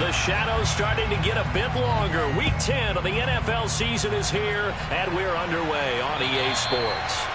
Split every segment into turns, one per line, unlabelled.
The shadow's starting to get a bit longer. Week 10 of the NFL season is here, and we're underway on EA Sports.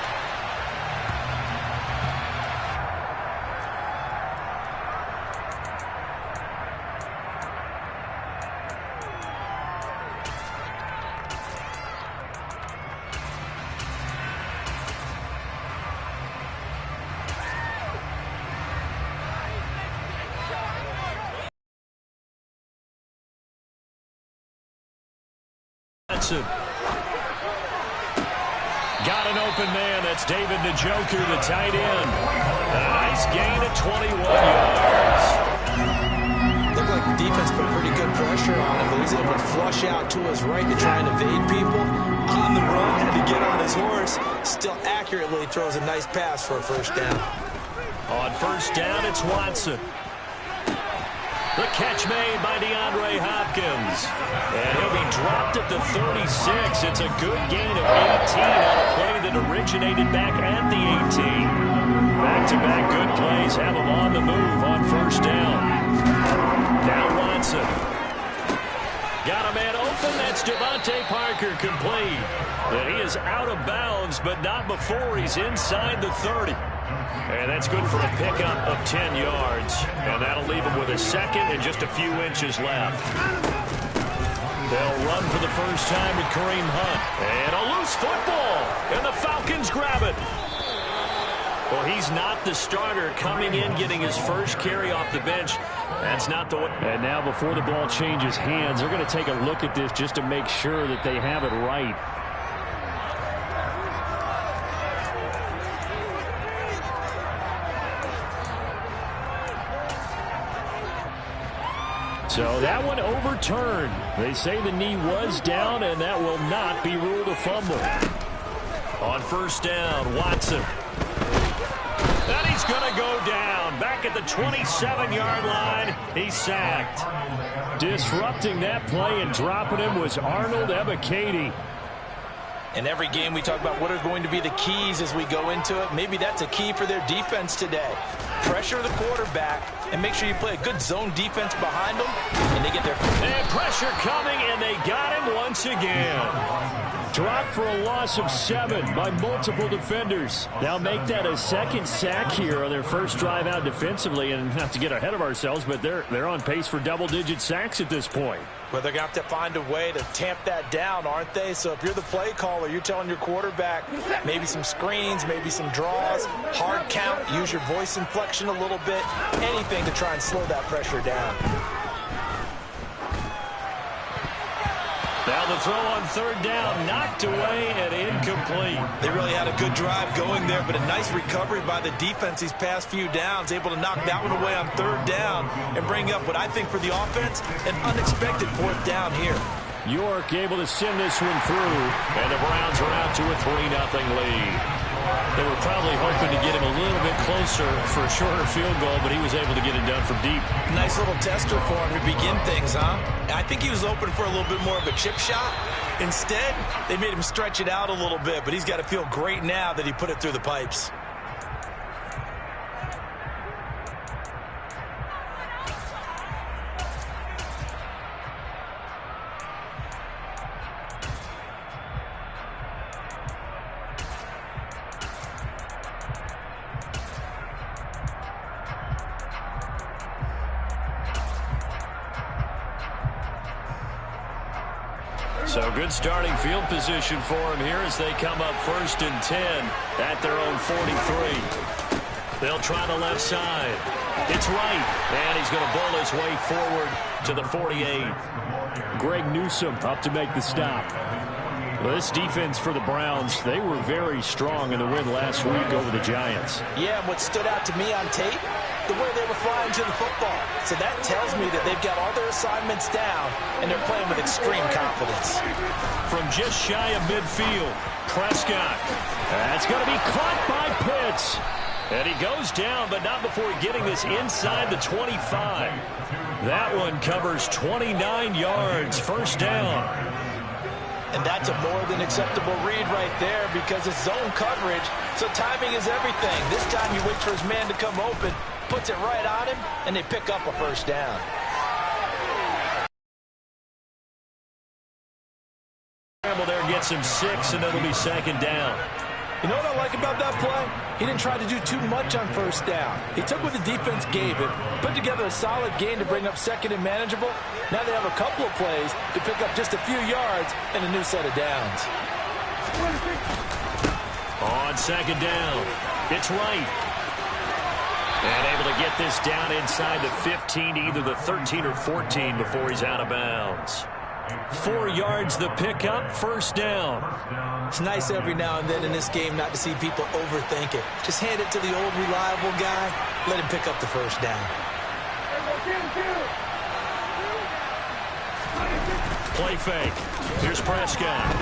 Got an open man. That's David Njoku, the tight end. A nice gain of 21 yards.
Looked like the defense put pretty good pressure on him, but he's able to flush out to his right to try and evade people. On the run, had to get on his horse. Still accurately throws a nice pass for a first down.
On first down, it's Watson. The catch made by DeAndre Hopkins. And he'll be dropped at the 36. It's a good gain of 18 on a play that originated back at the 18. Back-to-back good plays have him on the move on first down. Now Watson. Got a man open. That's Devontae Parker complete. And he is out of bounds, but not before he's inside the 30. And that's good for a pickup of 10 yards. And that'll leave him with a second and just a few inches left. They'll run for the first time with Kareem Hunt. And a loose football. And the Falcons grab it. Well, he's not the starter coming in, getting his first carry off the bench. That's not the way. And now before the ball changes hands, they're going to take a look at this just to make sure that they have it right. So that one overturned. They say the knee was down, and that will not be ruled a fumble. On first down, Watson. And he's going to go down. Back at the 27-yard line, he's sacked. Disrupting that play and dropping him was Arnold Ebiketie.
In every game we talk about what are going to be the keys as we go into it. Maybe that's a key for their defense today. Pressure the quarterback and make sure you play a good zone defense behind them, and they get their...
And pressure coming, and they got him once again. Dropped for a loss of 7 by multiple defenders. They'll make that a second sack here on their first drive out defensively, and not to get ahead of ourselves, but they're on pace for double-digit sacks at this point.
Well, they're going to have to find a way to tamp that down, aren't they? So if you're the play caller, you're telling your quarterback maybe some screens, maybe some draws, hard count, use your voice inflection a little bit, anything to try and slow that pressure down.
Now the throw on third down, knocked away and incomplete.
They really had a good drive going there, but a nice recovery by the defense these past few downs, able to knock that one away on third down and bring up what I think for the offense, an unexpected fourth down here.
York able to send this one through, and the Browns are out to a 3-0 lead. They were probably hoping to get him a little bit closer for a shorter field goal, but he was able to get it done from deep.
Nice little tester for him to begin things, huh? I think he was open for a little bit more of a chip shot. Instead, they made him stretch it out a little bit, but he's got to feel great now that he put it through the pipes.
So good starting field position for him here as they come up 1st and 10 at their own 43. They'll try the left side. It's right, and he's going to bowl his way forward to the 48. Greg Newsome up to make the stop. Well, this defense for the Browns, they were very strong in the win last week over the Giants.
Yeah, and what stood out to me on tape, the way they were flying to the football. So that tells me that they've got all their assignments down, and they're playing with extreme confidence.
From just shy of midfield, Prescott. That's going to be caught by Pitts. And he goes down, but not before getting this inside the 25. That one covers 29 yards, first down.
And that's a more than acceptable read right there because it's zone coverage, so timing is everything. This time you wait for his man to come open, puts it right on him, and they pick up a first down.
gets him 6, and it'll be second down.
You know what I like about that play? He didn't try to do too much on first down. He took what the defense gave him, put together a solid gain to bring up second and manageable. Now they have a couple of plays to pick up just a few yards and a new set of downs.
On second down, it's Wright. And able to get this down inside the 15, either the 13 or 14 before he's out of bounds. 4 yards the pickup, first down.
It's nice every now and then in this game not to see people overthink it. Just hand it to the old reliable guy, let him pick up the first down.
Play fake. Here's Prescott.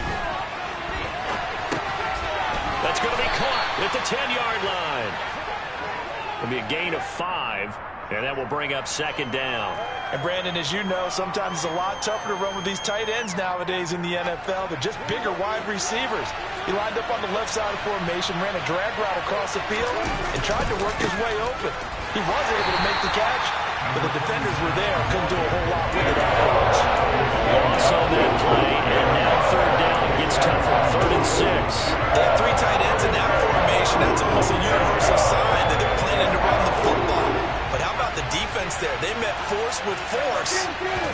That's going to be caught at the 10-yard line. It'll be a gain of 5. And that will bring up second down.
And, Brandon, as you know, sometimes it's a lot tougher to run with these tight ends nowadays in the NFL. They're just bigger wide receivers. He lined up on the left side of formation, ran a drag route across the field, and tried to work his way open. He was able to make the catch, but the defenders were there. Couldn't do a whole lot with it afterwards.
Loss on that play, and now third down gets tougher. 3rd and 6.
They have 3 tight ends in that formation. That's almost a universal sign that they're planning to run the football. But how about the defense there? They met force with force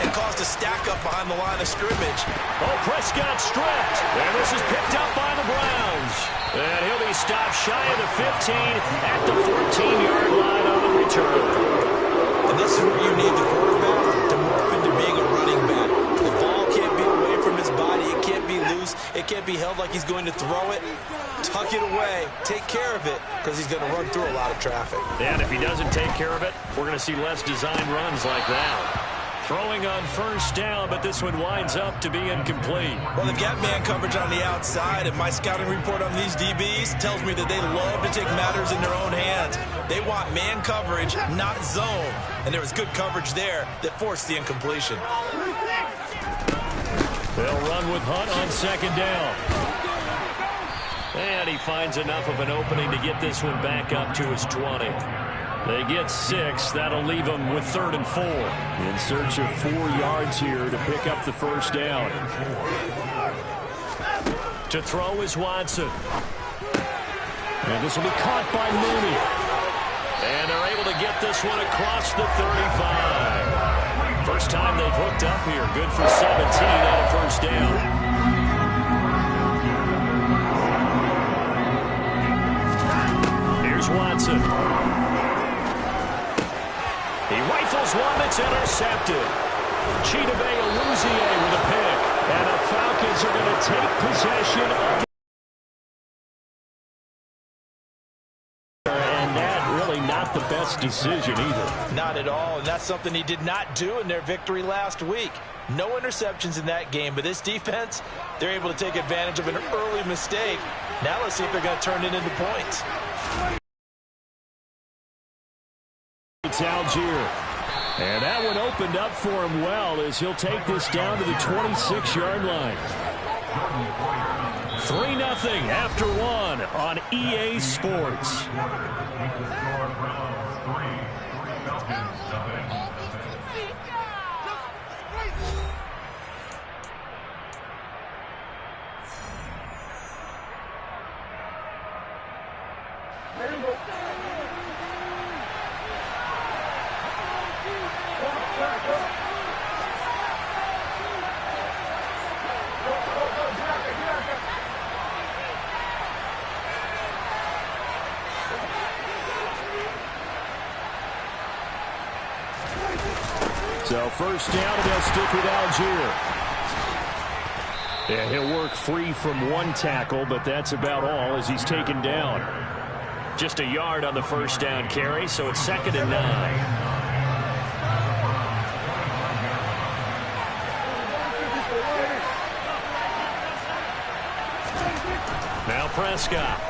and caused a stack-up behind the line of scrimmage.
Oh, Prescott stripped. And this is picked up by the Browns. And he'll be stopped shy of the 15 at the 14-yard line on the return.
And this is where you need the quarterback to morph into being a running back. The ball can't be away from his body. It can't be loose. It can't be held like he's going to throw it. Tuck it away. Take care of it because he's going to run through a lot of traffic.
And if he doesn't take care of it, we're going to see less design runs like that. Throwing on first down, but this one winds up to be incomplete.
Well, they've got man coverage on the outside, and my scouting report on these DBs tells me that they love to take matters in their own hands. They want man coverage, not zone. And there was good coverage there that forced the incompletion.
They'll run with Hunt on second down. And he finds enough of an opening to get this one back up to his 20. They get 6. That'll leave them with 3rd and 4. In search of 4 yards here to pick up the first down. To throw is Watson. And this will be caught by Mooney. And they're able to get this one across the 35. First time they've hooked up here. Good for 17 on a first down. Watson. He rifles one that's intercepted. Chidobe Awuzie with a pick. And the Falcons are going to take possession of. And that really not the best decision either.
Not at all, and that's something he did not do in their victory last week. No interceptions in that game, but this defense, they're able to take advantage of an early mistake. Now let's see if they're going to turn it into points.
It's Algier. And that one opened up for him well as he'll take this down to the 26-yard line. 3-0 after 1 on EA Sports. So first down, and they'll stick with Algier. Yeah, he'll work free from one tackle, but that's about all as he's taken down. Just a yard on the first down carry, so it's 2nd and 9. Now Prescott.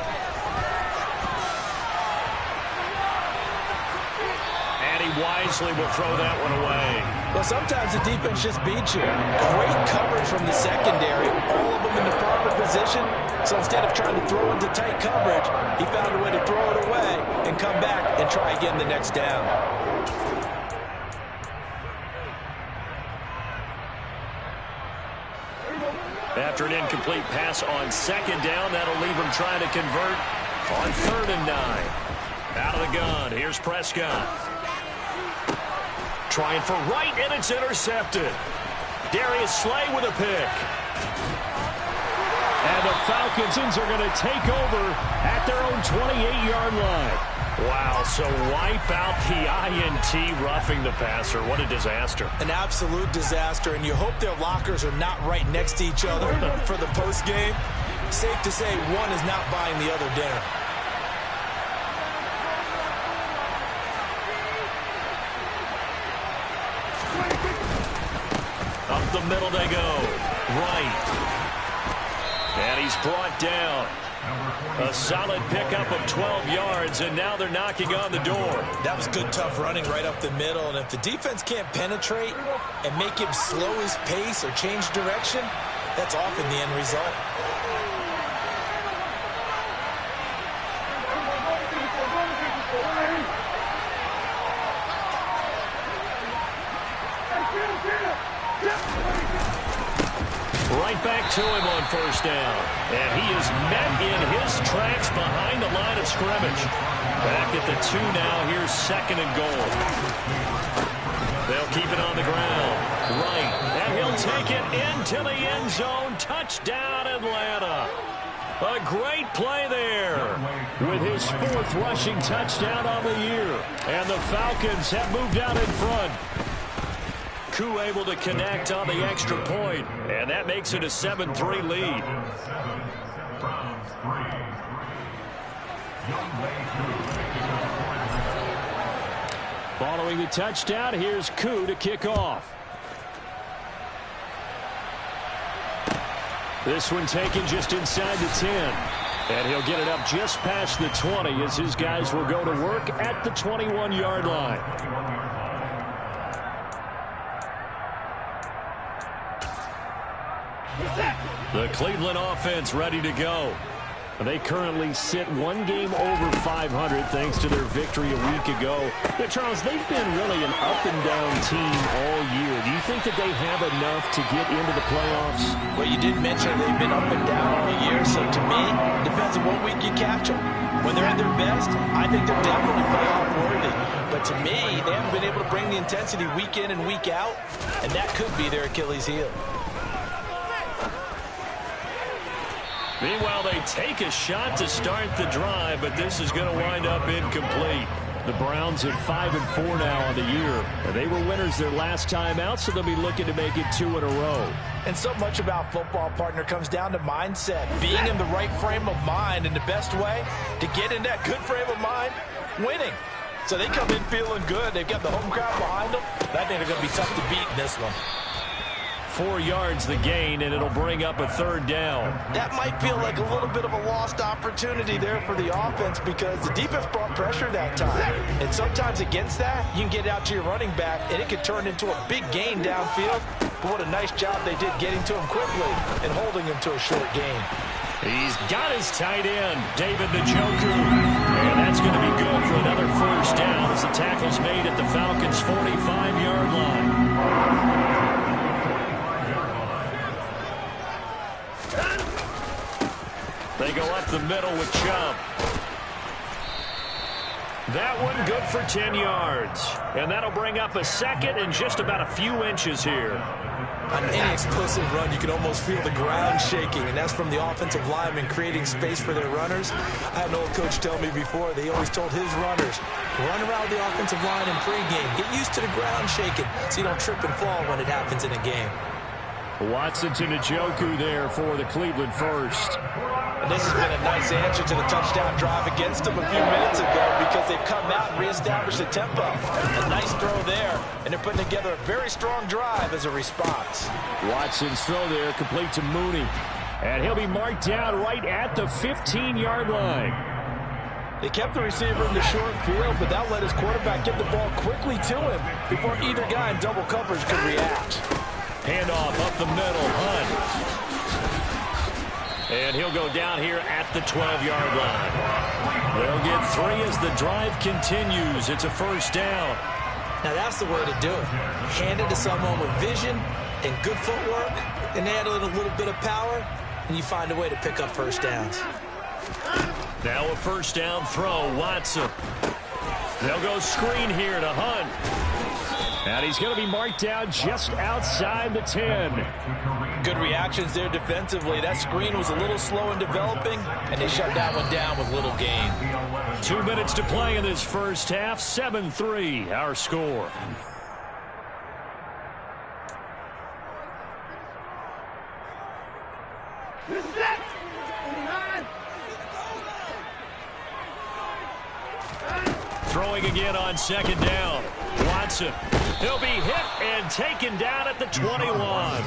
Wisely will throw that one away.
Well, sometimes the defense just beats you. Great coverage from the secondary. All of them in the proper position. So instead of trying to throw into tight coverage, he found a way to throw it away and come back and try again the next down.
after an incomplete pass on second down. That'll leave him trying to convert on 3rd and 9. Out of the gun, here's Prescott. Trying for right, and it's intercepted. Darius Slay with a pick. And the Falcons are going to take over at their own 28-yard line. Wow, so wipe out the INT roughing the passer. What a disaster.
An absolute disaster, and you hope their lockers are not right next to each other for the postgame. Safe to say one is not buying the other dinner.
Up the middle they go. Right. And he's brought down. A solid pickup of 12 yards, and now they're knocking on the door.
That was good, tough running right up the middle, and if the defense can't penetrate and make him slow his pace or change direction, that's often the end result.
Right back to him on 1st down. And he is met in his tracks behind the line of scrimmage. Back at the 2 now. Here's 2nd and goal. They'll keep it on the ground. Right. And he'll take it into the end zone. Touchdown, Atlanta. A great play there with his 4th rushing touchdown on the year. And the Falcons have moved out in front. Koo able to connect on the extra point, and that makes it a 7-3 lead. Following the touchdown, here's Koo to kick off. This one taken just inside the 10. And he'll get it up just past the 20 as his guys will go to work at the 21-yard line. The Cleveland offense ready to go. They currently sit 1 game over 500 thanks to their victory a week ago. Yeah, Charles, they've been really an up-and-down team all year. Do you think that they have enough to get into the playoffs?
Well, you did mention they've been up and down all year, so to me, it depends on what week you catch them. When they're at their best, I think they're definitely playoff worthy. But to me, they haven't been able to bring the intensity week in and week out, and that could be their Achilles heel.
Meanwhile, they take a shot to start the drive, but this is going to wind up incomplete. The Browns at 5-4 now on the year. They were winners their last time out, so they'll be looking to make it 2 in a row.
And so much about football, partner, comes down to mindset. Being in the right frame of mind, and the best way to get in that good frame of mind, winning. So they come in feeling good. They've got the home crowd behind them. I think they're going to be tough to beat in this one.
4 yards the gain, and it'll bring up a 3rd down.
That might feel like a little bit of a lost opportunity there for the offense because the defense brought pressure that time. And sometimes against that, you can get out to your running back, and it could turn into a big gain downfield. But what a nice job they did getting to him quickly and holding him to a short gain.
He's got his tight end, David Njoku. And that's going to be good for another 1st down as the tackle's made at the Falcons' 45-yard line. They go up the middle with Chubb. That one good for 10 yards. And that'll bring up a 2nd and just about a few inches here.
On any explosive run, you can almost feel the ground shaking, and that's from the offensive linemen creating space for their runners. I had an old coach tell me before, they always told his runners, run around the offensive line in pregame. Get used to the ground shaking so you don't trip and fall when it happens in a game.
Watson to Njoku there for the Cleveland first.
And this has been a nice answer to the touchdown drive against them a few minutes ago because they've come out and reestablished the tempo. A nice throw there, and they're putting together a very strong drive as a response.
Watson's throw there complete to Mooney. And he'll be marked down right at the 15-yard line.
They kept the receiver in the short field, but that let his quarterback get the ball quickly to him before either guy in double coverage could react.
Handoff up the middle, Hunt. And he'll go down here at the 12-yard line. They'll get 3 as the drive continues. It's a 1st down.
Now that's the way to do it. Hand it to someone with vision and good footwork, and add in a little bit of power, and you find a way to pick up first downs.
Now a first down throw, Watson. They'll go screen here to Hunt. And he's going to be marked down just outside the 10.
Good reactions there defensively. That screen was a little slow in developing, and they shut that one down with little gain.
2 minutes to play in this first half. 7-3, our score. Throwing again on second down. Watson. He'll be hit and taken down at the 21.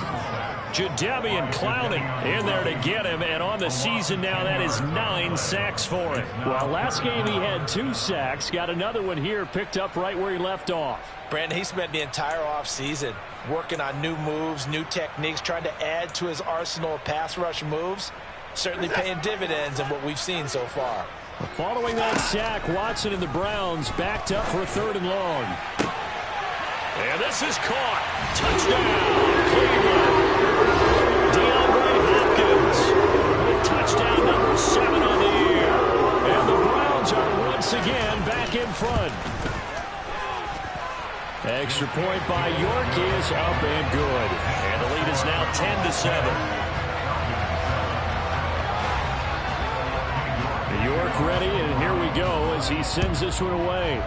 Jadeveon Clowney in there to get him, and on the season now, that is 9 sacks for him.
Well, last game he had 2 sacks. Got another one here, picked up right where he left off.
Brandon, he spent the entire offseason working on new moves, new techniques, trying to add to his arsenal of pass rush moves. Certainly paying dividends in what we've seen so far.
Following that sack, Watson and the Browns backed up for a 3rd and long.
And this is caught. Touchdown, Cleveland. DeAndre Hopkins with touchdown number 7 on the year. And the Browns are once again back in front. Extra point by York is up and good. And the lead is now 10-7.
York ready, and here we go as he sends this one away.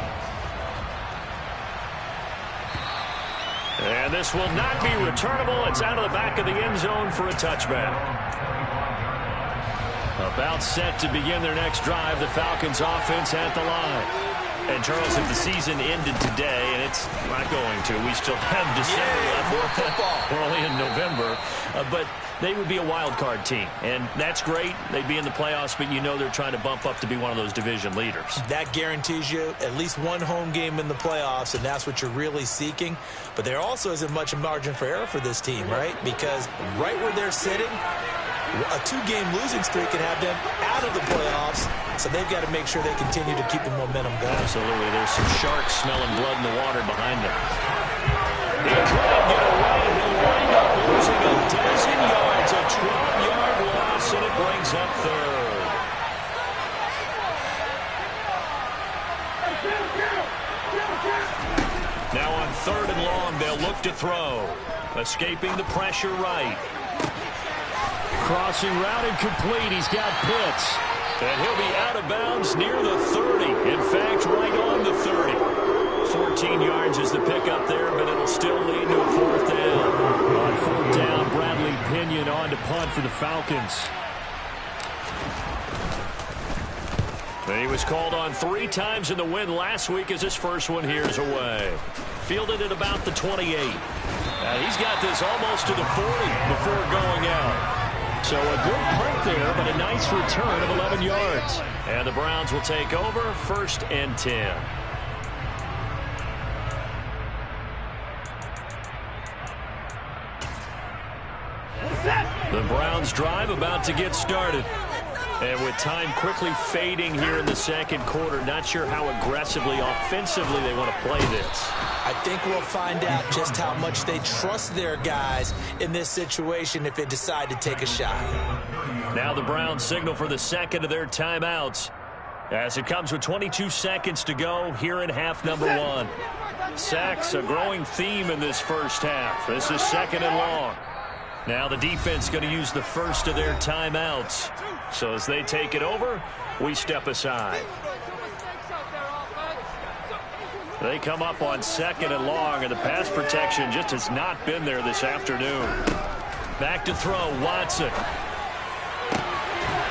And this will not be returnable. It's out of the back of the end zone for a touchback. About set to begin their next drive, the Falcons offense at the line. And, Charles, if the season ended today, and it's not going to, we still have December left.
More football.
We're only in November. But they would be a wild card team, and that's great. They'd be in the playoffs, but you know they're trying to bump up to be one of those division leaders.
That guarantees you at least one home game in the playoffs, and that's what you're really seeking. But there also isn't much margin for error for this team, right? Because right where they're sitting, a 2-game losing streak can have them out of the playoffs, so they've got to make sure they continue to keep the momentum going.
Absolutely. There's some sharks smelling blood in the water behind them. He couldn't get away. He'll wind up losing a dozen yards, a 12-yard loss, and it brings up 3rd. Now on 3rd and long, they'll look to throw. Escaping the pressure right.
Crossing route incomplete. He's got Pitts.
And he'll be out of bounds near the 30. In fact, right on the 30. 14 yards is the pickup there, but it'll still lead to a 4th down.
On 4th down, Bradley Pinion on to punt for the Falcons.
And he was called on 3 times in the win last week as his first one here is away. Fielded at about the 28. He's got this almost to the 40 before going out. So a good punt there, but a nice return of 11 yards. And the Browns will take over 1st and 10. The Browns drive about to get started. And with time quickly fading here in the 2nd quarter, not sure how aggressively, offensively they want to play this.
I think we'll find out just how much they trust their guys in this situation if they decide to take a shot.
Now the Browns signal for the 2nd of their timeouts as it comes with 22 seconds to go here in half number 1. Sacks, a growing theme in this first half. This is 2nd and long. Now the defense going to use the first of their timeouts. So as they take it over, we step aside. They come up on 2nd and long, and the pass protection just has not been there this afternoon. Back to throw, Watson.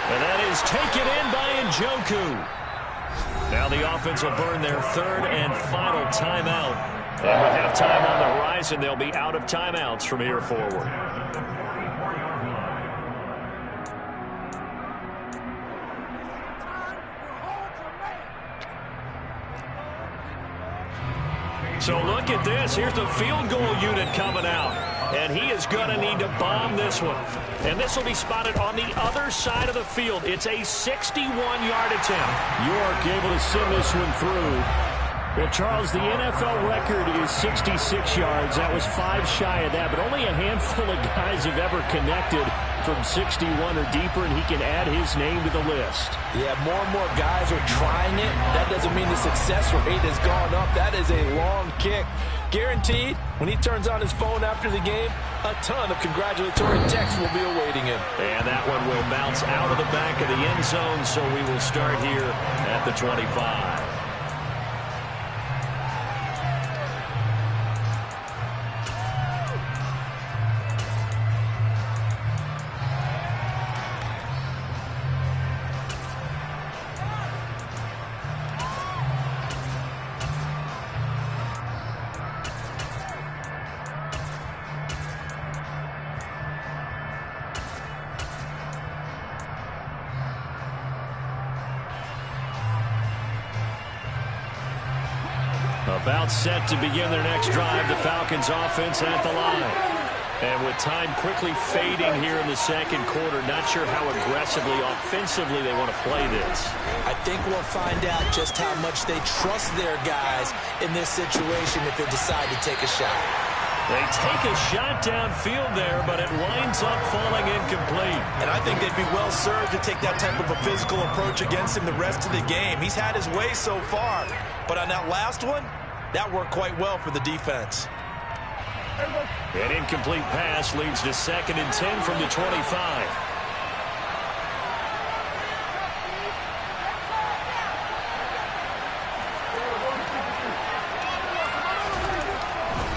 And that is taken in by Njoku. Now the offense will burn their 3rd and final timeout. And with halftime on the horizon, they'll be out of timeouts from here forward. So look at this. Here's the field goal unit coming out. And he is going to need to bomb this one. And this will be spotted on the other side of the field. It's a 61-yard attempt.
York able to send this one through. Well, Charles, the NFL record is 66 yards. That was 5 shy of that, but only a handful of guys have ever connected from 61 or deeper, and he can add his name to the list.
Yeah, more and more guys are trying it. That doesn't mean the success rate has gone up. That is a long kick. Guaranteed, when he turns on his phone after the game, a ton of congratulatory texts will be awaiting him.
And that one will bounce out of the back of the end zone, so we will start here at the 25. About set to begin their next drive, the Falcons offense at the line. And with time quickly fading here in the second quarter, not sure how aggressively, offensively they want to play this.
I think we'll find out just how much they trust their guys in this situation if they decide to take a shot.
They take a shot downfield there, but it winds up falling incomplete.
And I think they'd be well served to take that type of a physical approach against him the rest of the game. He's had his way so far, but on that last one, that worked quite well for the defense.
An incomplete pass leads to 2nd and 10 from the 25.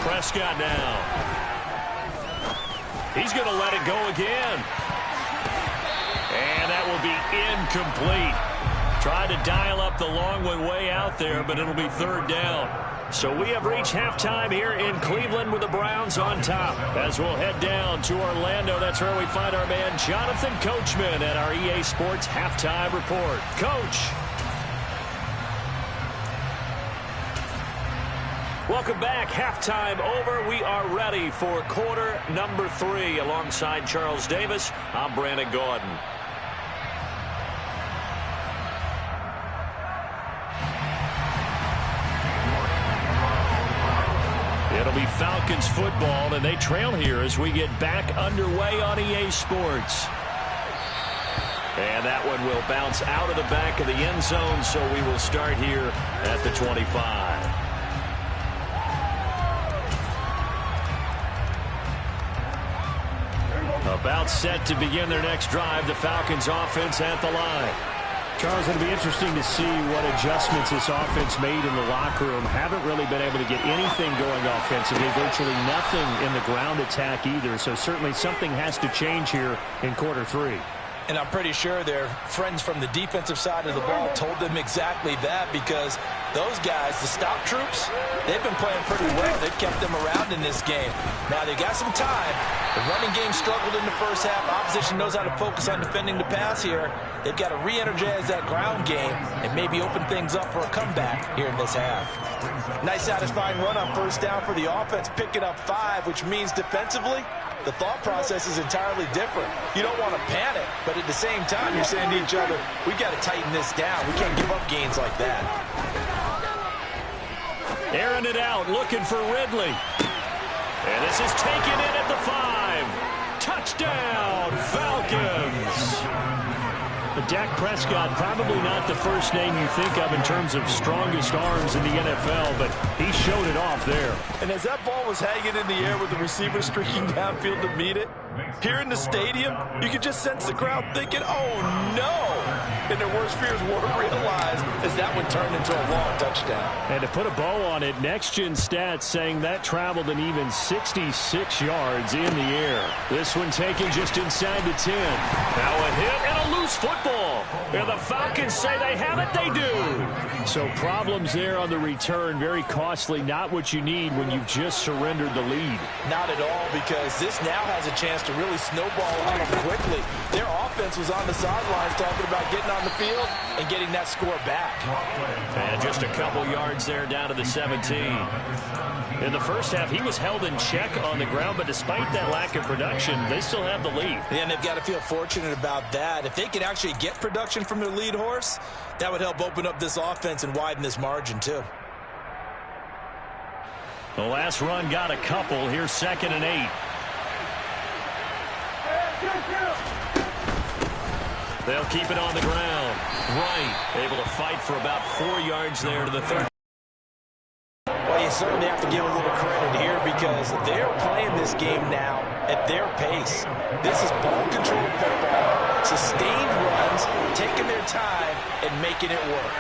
Prescott now. He's going to let it go again. And that will be incomplete. Tried to dial up the long one way out there, but it'll be 3rd down. So we have reached halftime here in Cleveland with the Browns on top. As we'll head down to Orlando, that's where we find our man Jonathan Coachman at our EA Sports Halftime Report. Coach. Welcome back. Halftime over. We are ready for quarter number 3. Alongside Charles Davis, I'm Brandon Gaudin. It'll be Falcons football, and they trail here as we get back underway on EA Sports. And that one will bounce out of the back of the end zone, so we will start here at the 25. About set to begin their next drive, the Falcons offense at the line.
Charles, it'll be interesting to see what adjustments this offense made in the locker room. Haven't really been able to get anything going offensively, virtually nothing in the ground attack either. So certainly something has to change here in quarter 3.
And I'm pretty sure their friends from the defensive side of the ball told them exactly that, because those guys, the stop troops, they've been playing pretty well. They've kept them around in this game. Now, they got some time. The running game struggled in the first half. Opposition knows how to focus on defending the pass here. They've got to re-energize that ground game and maybe open things up for a comeback here in this half. Nice satisfying run on 1st down for the offense, picking up 5, which means defensively, the thought process is entirely different. You don't want to panic, but at the same time, you're saying to each other, we've got to tighten this down. We can't give up gains like that.
Airing it out, looking for Ridley. And this is taken in at the 5. Touchdown, Falcons.
Dak Prescott, probably not the first name you think of in terms of strongest arms in the NFL, but he showed it off there.
And as that ball was hanging in the air with the receiver streaking downfield to meet it, here in the stadium, you could just sense the crowd thinking, oh no! And their worst fears were realized as that one turned into a long touchdown.
And to put a bow on it, Next Gen Stats saying that traveled an even 66 yards in the air. This one taken just inside the 10.
Now a hit and a loose football. And the Falcons say they have it, they do.
So problems there on the return, very costly, not what you need when you've just surrendered the lead.
Not at all, because this now has a chance to really snowball on them quickly. Their offense was on the sidelines talking about getting on the field and getting that score back.
And just a couple yards there down to the 17. In the first half, he was held in check on the ground, but despite that lack of production, they still have the lead.
And they've got to feel fortunate about that. If they could actually get production from their lead horse, that would help open up this offense and widen this margin too.
The last run got a couple. Here's 2nd and 8. They'll keep it on the ground. Wright able to fight for about 4 yards there to the 30.
Well, you certainly have to give a little credit here because they're playing this game now at their pace. This is ball-controlled football, sustained runs, taking their time, and making it work.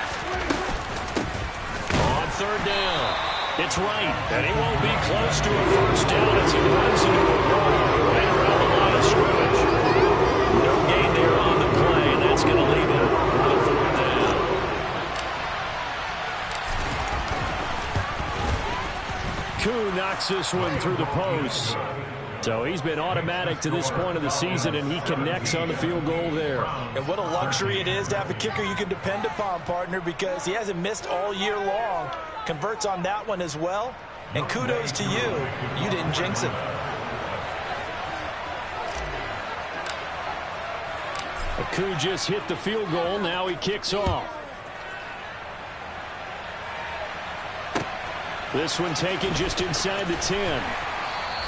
On 3rd down, it's Wright, and he won't be close to a first down as he runs into a wall right around the line of scrimmage. No gain there on the play, and that's going to leave him with a 4th down.
Koo knocks this one through the post. So he's been automatic to this point of the season, and he connects on the field goal there.
And what a luxury it is to have a kicker you can depend upon, partner, because he hasn't missed all year long. Converts on that one as well. And kudos to you. You didn't jinx it.
Koo just hit the field goal. Now he kicks off. This one taken just inside the 10.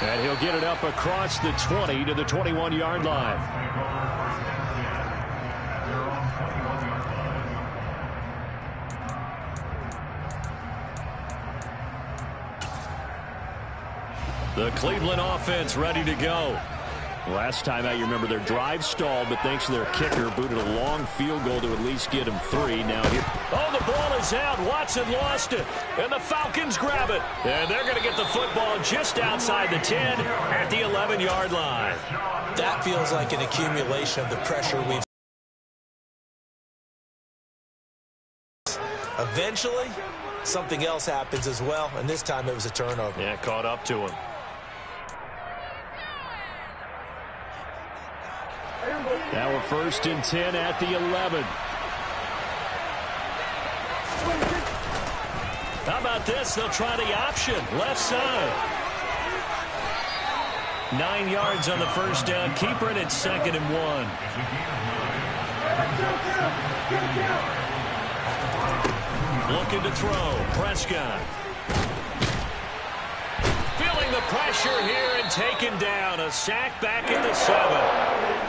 And he'll get it up across the 20 to the 21-yard line.
The Cleveland offense ready to go.
Last time out, you remember their drive stalled, but thanks to their kicker, booted a long field goal to at least get him 3. Now here.
Oh, the ball is out. Watson lost it. And the Falcons grab it. And they're going to get the football just outside the 10 at the 11-yard line.
That feels like an accumulation of the pressure we've. Eventually, something else happens as well, and this time it was a turnover.
Yeah, caught up to him.
Now we're 1st and 10 at the 11.
How about this? They'll try the option. Left side. 9 yards on the first down. Keeper it at 2nd and 1. Looking to throw. Prescott. Feeling the pressure here and taken down. A sack back at the 7.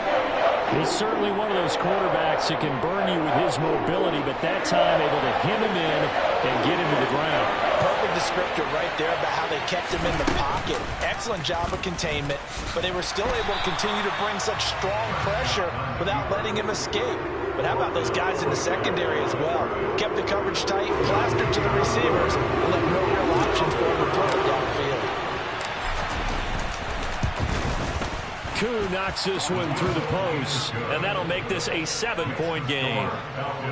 He's certainly one of those quarterbacks that can burn you with his mobility, but that time able to hem him in and get him to the ground.
Perfect descriptor right there about how they kept him in the pocket. Excellent job of containment, but they were still able to continue to bring such strong pressure without letting him escape. But how about those guys in the secondary as well? Kept the coverage tight, plastered to the receivers, and left no real options for him to throw it downfield.
Koo knocks this one through the post.
And that'll make this a 7-point game.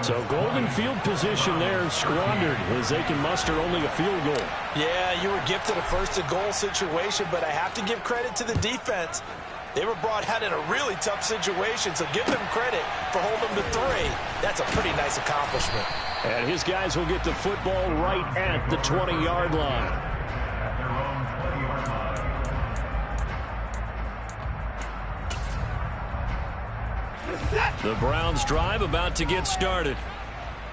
So golden field position there squandered as they can muster only a field goal.
Yeah, you were gifted a first-to-goal situation, but I have to give credit to the defense. They were brought out in a really tough situation, so give them credit for holding them to 3. That's a pretty nice accomplishment.
And his guys will get the football right at the 20-yard line.
The Browns drive about to get started.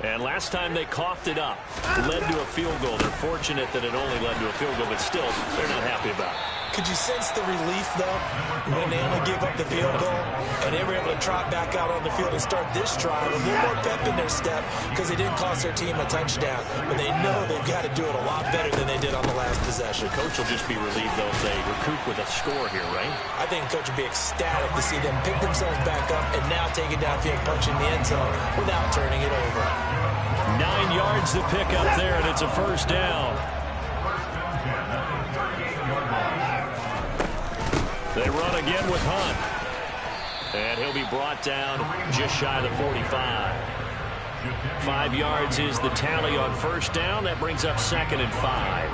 And last time they coughed it up, led to a field goal. They're fortunate that it only led to a field goal, but still, they're not happy about it.
Could you sense the relief, though, when they only gave up the field goal and they were able to trot back out on the field and start this drive with a little more pep in their step because they didn't cost their team a touchdown, but they know they've got to do it a lot better than they did on the last possession.
The coach will just be relieved, though, if they recoup with a score here, right?
I think the coach will be ecstatic to see them pick themselves back up and now take it downfield, punching the end zone without turning it over.
9 yards to pick up there, and it's a first down. They run again with Hunt. And he'll be brought down just shy of the 45. 5 yards is the tally on first down. That brings up 2nd and 5.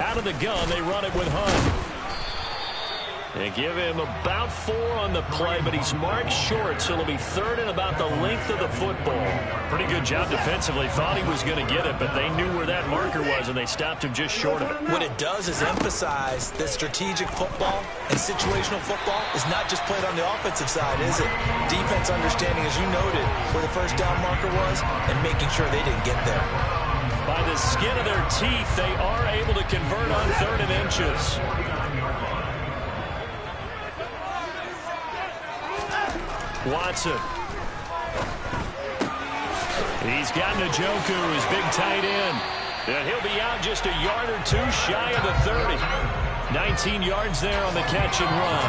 Out of the gun, they run it with Hunt. They give him about 4 on the play, but he's marked short, so it'll be 3rd and about the length of the football. Pretty good job defensively. Thought he was going to get it, but they knew where that marker was, and they stopped him just short of it.
What it does is emphasize that strategic football and situational football is not just played on the offensive side, is it? Defense understanding, as you noted, where the first down marker was and making sure they didn't get there.
By the skin of their teeth, they are able to convert on 3rd and inches. Watson. He's got Njoku, his big tight end. And he'll be out just a yard or 2 shy of the 30. 19 yards there on the catch and run.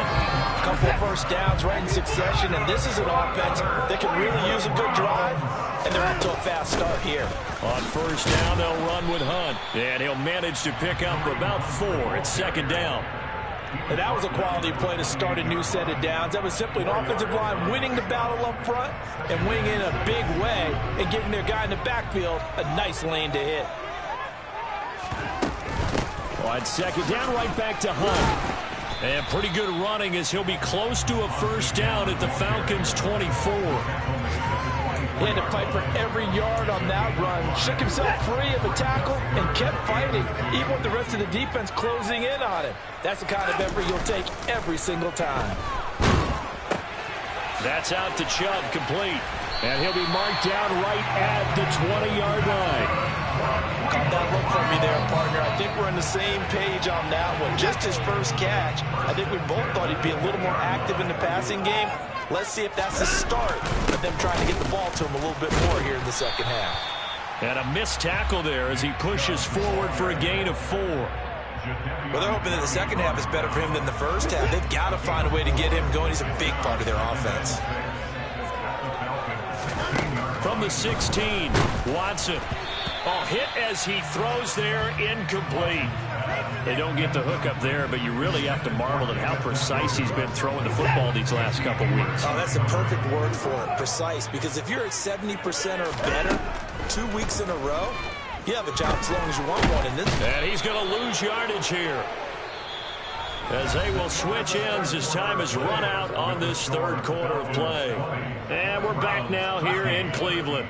A couple of first downs right in succession, and this is an offense that can really use a good drive, and they're up to a fast start here.
On 1st down, they'll run with Hunt, and he'll manage to pick up about 4. It's 2nd down.
And that was a quality play to start a new set of downs. That was simply an offensive line winning the battle up front and winning in a big way and giving their guy in the backfield a nice lane to hit.
On 2nd down, right back to Hunt. And pretty good running as he'll be close to a 1st down at the Falcons' 24.
He had to fight for every yard on that run. Shook himself free of the tackle and kept fighting, even with the rest of the defense closing in on him. That's the kind of effort you'll take every single time.
That's out to Chubb, complete. And he'll be marked down right at the 20-yard line.
Caught that look from me there, partner. I think we're on the same page on that one. Just his first catch. I think we both thought he'd be a little more active in the passing game. Let's see if that's the start of them trying to get the ball to him a little bit more here in the 2nd half.
And a missed tackle there as he pushes forward for a gain of 4.
Well, they're hoping that the 2nd half is better for him than the 1st half. They've got to find a way to get him going. He's a big part of their offense.
From the 16, Watson. Oh, hit as he throws there, incomplete. They don't get the hook up there, but you really have to marvel at how precise he's been throwing the football these last couple weeks.
Oh, that's the perfect word for it, precise, because if you're at 70% or better 2 weeks in a row, you have a job as long as you want one in this.
And he's going to lose yardage here, as they will switch ends as time has run out on this 3rd quarter of play. And we're back now here in Cleveland.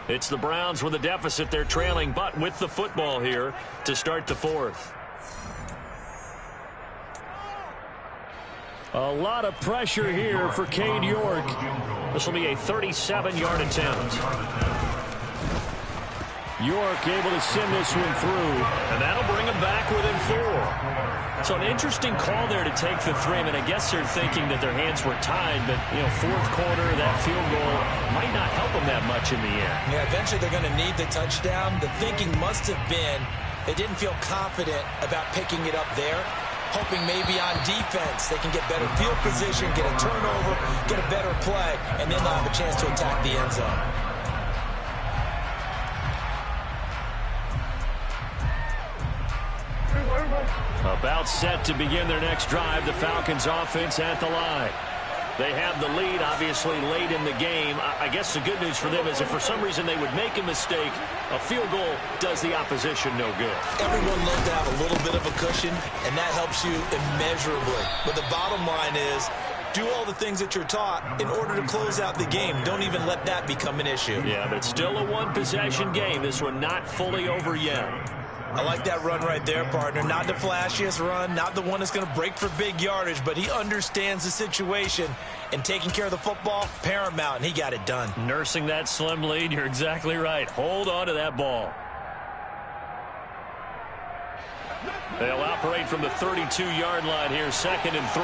It's the Browns with a deficit. They're trailing, but with the football here to start the 4th. A lot of pressure here for Cade York. This will be a 37-yard attempt. York able to send this one through, and that'll bring him back within 4. So an interesting call there to take the 3. I mean, I guess they're thinking that their hands were tied, but, 4th quarter, that field goal might not help them that much in the end.
Yeah, eventually they're going to need the touchdown. The thinking must have been they didn't feel confident about picking it up there, hoping maybe on defense they can get better field position, get a turnover, get a better play, and then they'll have a chance to attack the end zone.
About set to begin their next drive, the Falcons offense at the line. They have the lead, obviously, late in the game. I guess the good news for them is if for some reason they would make a mistake, a field goal does the opposition no good.
Everyone loves to have a little bit of a cushion, and that helps you immeasurably. But the bottom line is, do all the things that you're taught in order to close out the game. Don't even let that become an issue.
Yeah, but it's still a one-possession game. This one not fully over yet.
I like that run right there, partner. Not the flashiest run, not the one that's going to break for big yardage, but he understands the situation, and taking care of the football, paramount, and he got it done.
Nursing that slim lead, you're exactly right. Hold on to that ball. They'll operate from the 32-yard line here, 2nd and 3.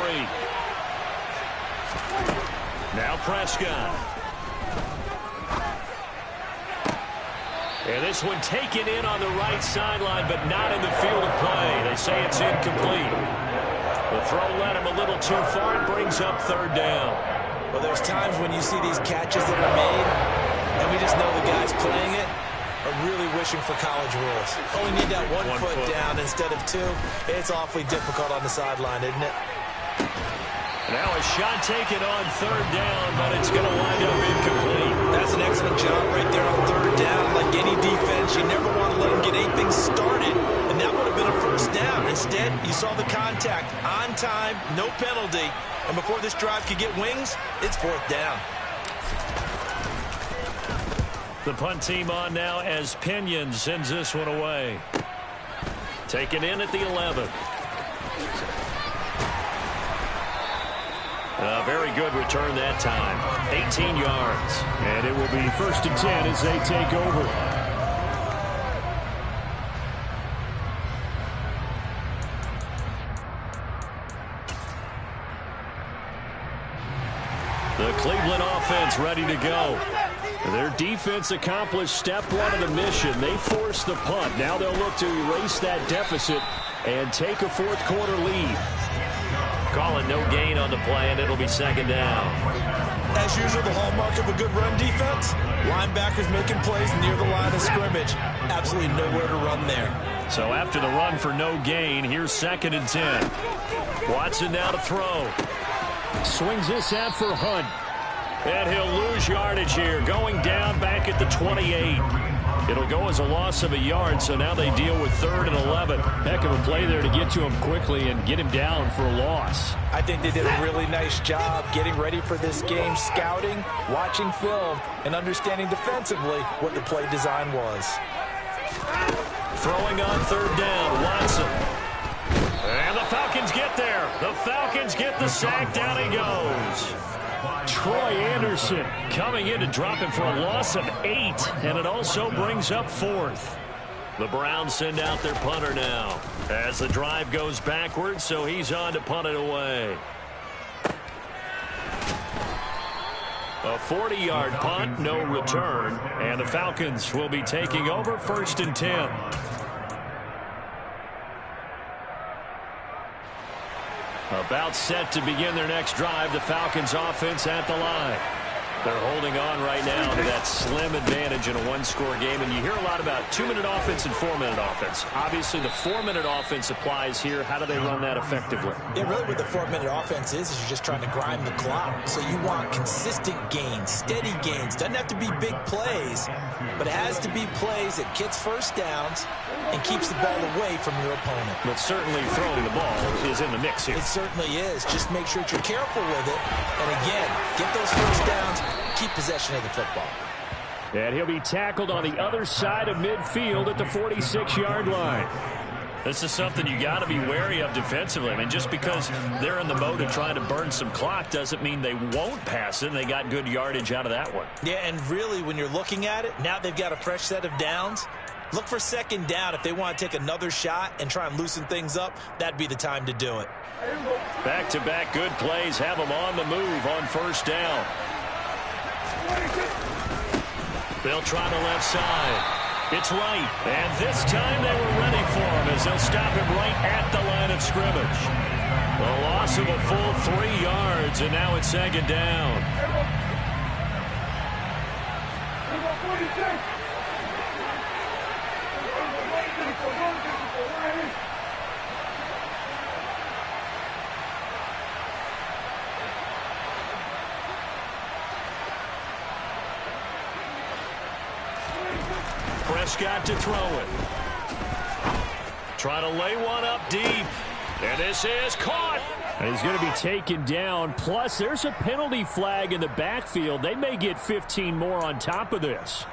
Now Prescott. And this one taken in on the right sideline, but not in the field of play. They say it's incomplete. The throw led him a little too far. It brings up 3rd down.
Well, there's times when you see these catches that are made, and we just know the guys playing it are really wishing for college rules. Only need that one foot down instead of 2. It's awfully difficult on the sideline, isn't it?
Now a shot taken on 3rd down, but it's going to wind up incomplete.
That's an excellent job right there on 3rd down. Like any defense, you never want to let them get anything started, and that would have been a 1st down. Instead, you saw the contact on time, no penalty. And before this drive could get wings, it's 4th down.
The punt team on now as Pinion sends this one away. Taken in at the 11. A very good return that time. 18 yards.
And it will be 1st and 10 as they take over.
The Cleveland offense ready to go. Their defense accomplished step one of the mission. They forced the punt. Now they'll look to erase that deficit and take a 4th quarter lead. Calling no gain on the play, and it'll be 2nd down.
As usual, the hallmark of a good run defense, linebackers making plays near the line of scrimmage. Absolutely nowhere to run there.
So after the run for no gain, here's 2nd and 10. Watson now to throw.
Swings this out for Hunt.
And he'll lose yardage here, going down back at the 28. It'll go as a loss of a yard, so now they deal with 3rd and 11.
Heck of a play there to get to him quickly and get him down for a loss.
I think they did a really nice job getting ready for this game, scouting, watching film, and understanding defensively what the play design was.
Throwing on 3rd down, Watson. And the Falcons get there. The Falcons get the sack. Down he goes.
Troy Anderson
coming in to drop him for a loss of 8, and it also brings up 4th. The Browns send out their punter now as the drive goes backwards, so he's on to punt it away. A 40-yard punt, no return, and the Falcons will be taking over 1st and 10. About set to begin their next drive, the Falcons offense at the line. They're holding on right now to that slim advantage in a one-score game, and you hear a lot about 2-minute offense and 4-minute offense. Obviously, the 4-minute offense applies here. How do they run that effectively?
Yeah, really what the 4-minute offense is you're just trying to grind the clock. So you want consistent gains, steady gains. Doesn't have to be big plays, but it has to be plays that gets 1st downs and keeps the ball away from your opponent.
But certainly throwing the ball is in the mix here.
It certainly is. Just make sure that you're careful with it. And again, get those 1st downs, keep possession of the football.
And he'll be tackled on the other side of midfield at the 46-yard line.
This is something you got to be wary of defensively. I mean, just because they're in the mode of trying to burn some clock doesn't mean they won't pass it, and they got good yardage out of that one.
Yeah, and really, when you're looking at it, now they've got a fresh set of downs. Look for 2nd down. If they want to take another shot and try and loosen things up, that'd be the time to do it.
Back-to-back good plays have them on the move on 1st down. They'll try the left side. It's right. And this time they were ready for him as they'll stop him right at the line of scrimmage. A loss of a full 3 yards, and now it's 2nd down. Prescott to throw it. Try to lay one up deep. And this is caught.
And he's going to be taken down. Plus, there's a penalty flag in the backfield. They may get 15 more on top of this.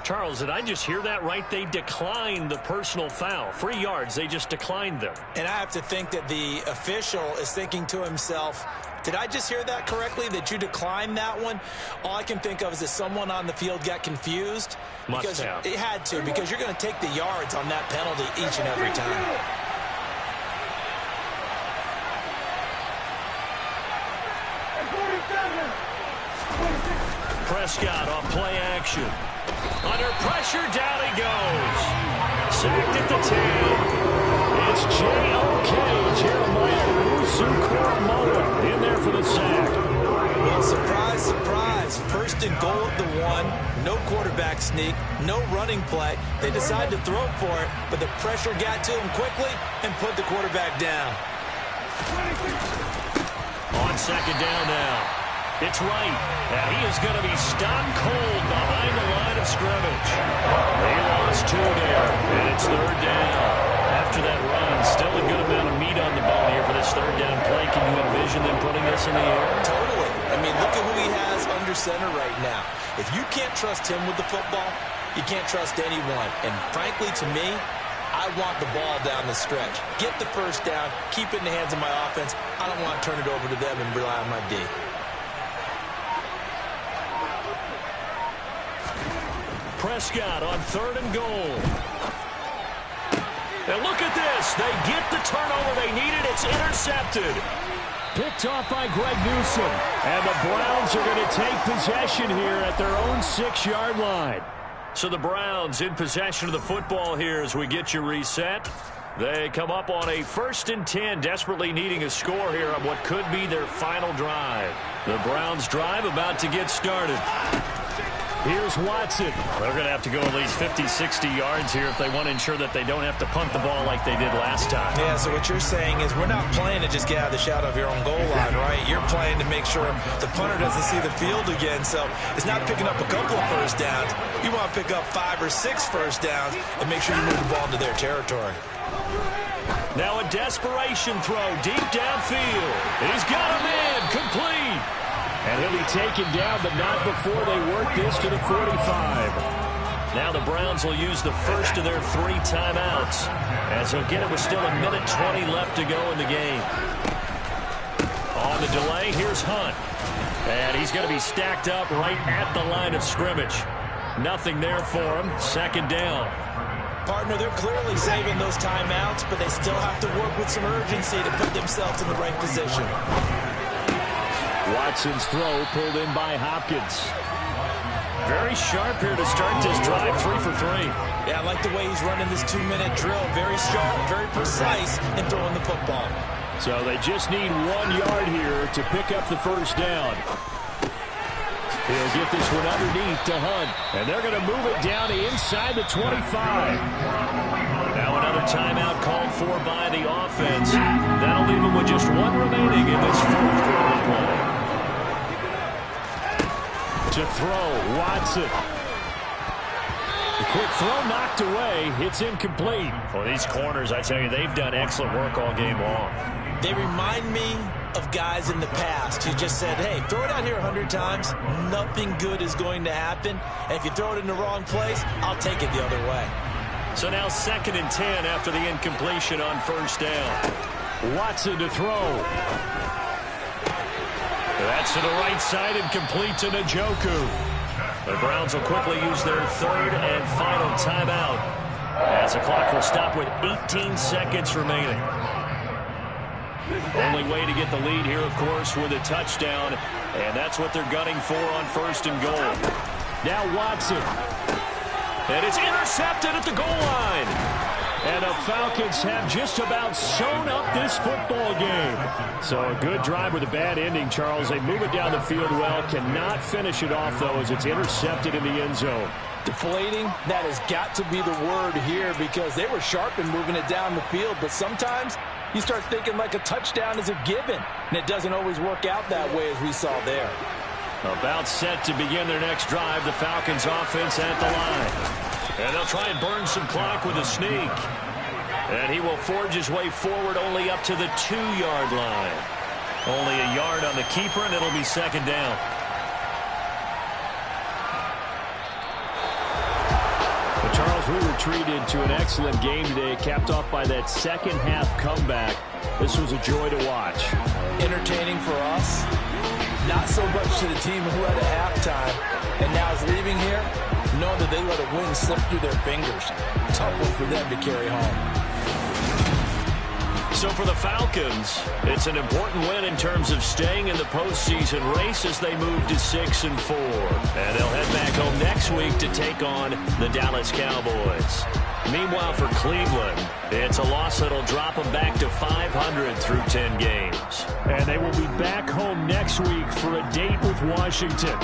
Charles, did I just hear that right? They declined the personal foul. 3 yards, they just declined them.
And I have to think that the official is thinking to himself, did I just hear that correctly, that you declined that one? All I can think of is that someone on the field got confused.
Must have.
It had to, because you're going to take the yards on that penalty each and every time.
Prescott off play action. Under pressure, down he goes. Sacked at the 10. It's J.O.K. Jeremiah Owusu-Koramoah in there for the sack.
Well, surprise, surprise. 1st and goal at the 1. No quarterback sneak. No running play. They decided to throw for it, but the pressure got to him quickly and put the quarterback down.
On 2nd down now. It's right, and he is going to be stopped cold behind the line of scrimmage. They lost 2 there, and it's 3rd down. After that run, still a good amount of meat on the bone here for this 3rd down play. envision them putting this in the air?
Totally. I mean, look at who he has under center right now. If you can't trust him with the football, you can't trust anyone. And frankly, to me, I want the ball down the stretch. Get the first down, keep it in the hands of my offense. I don't want to turn it over to them and rely on my D.
Prescott on 3rd and goal. And look at this. They get the turnover they needed. It's intercepted.
Picked off by Greg Newsome. And the Browns are going to take possession here at their own 6-yard line.
So the Browns in possession of the football here as we get you reset. They come up on a 1st and 10, desperately needing a score here on what could be their final drive. The Browns drive about to get started.
Here's Watson.
They're going to have to go at least 50, 60 yards here if they want to ensure that they don't have to punt the ball like they did last time.
Yeah, so what you're saying is we're not playing to just get out of the shadow of your own goal line, right? You're playing to make sure the punter doesn't see the field again. So it's not picking up a couple of first downs. You want to pick up 5 or 6 first downs and make sure you move the ball into their territory.
Now a desperation throw deep downfield. He's got a man complete.
And he'll be taken down, but not before they work this to the 45.
Now the Browns will use the first of their 3 timeouts. As he'll get it with still 1:20 left to go in the game. On the delay, here's Hunt. And he's going to be stacked up right at the line of scrimmage. Nothing there for him. 2nd down.
Partner, they're clearly saving those timeouts, but they still have to work with some urgency to put themselves in the right position.
Watson's throw pulled in by Hopkins.
Very sharp here to start this drive, 3 for 3.
Yeah, I like the way he's running this 2-minute drill. Very sharp, very precise in throwing the football.
So they just need 1 yard here to pick up the first down. He'll get this one underneath to Hunt. And they're going to move it down to inside the 25.
Now another timeout called for by the offense. That'll leave them with just 1 remaining in this 4th quarter play.
To throw, Watson. The quick throw knocked away. It's incomplete.
Well, these corners, I tell you, they've done excellent work all game long.
They remind me of guys in the past who just said, hey, throw it out here 100 times. Nothing good is going to happen. And if you throw it in the wrong place, I'll take it the other way.
So now 2nd and 10 after the incompletion on 1st down.
Watson to throw.
That's to the right side and complete to Njoku. The Browns will quickly use their 3rd and final timeout as the clock will stop with 18 seconds remaining. Only way to get the lead here, of course, with a touchdown, and that's what they're gunning for on 1st and goal.
Now Watson.
And it's intercepted at the goal line.
And the Falcons have just about sewn up this football game. So a good drive with a bad ending, Charles. They move it down the field well. Cannot finish it off, though, as it's intercepted in the end zone.
Deflating, that has got to be the word here because they were sharp in moving it down the field. But sometimes you start thinking like a touchdown is a given. And it doesn't always work out that way as we saw there.
About set to begin their next drive, the Falcons offense at the line. And they'll try and burn some clock with a sneak. And he will forge his way forward only up to the 2-yard line. Only a yard on the keeper, and it'll be 2nd down.
But Charles, we were treated to an excellent game today, capped off by that second-half comeback. This was a joy to watch.
Entertaining for us. Not so much to the team who had a halftime and now is leaving here, knowing that they let a win slip through their fingers. Tough one for them to carry home.
So for the Falcons, it's an important win in terms of staying in the postseason race as they move to 6-4. And they'll head back home next week to take on the Dallas Cowboys. Meanwhile, for Cleveland, it's a loss that'll drop them back to 500 through 10 games.
And they will be back home next week for a date with Washington.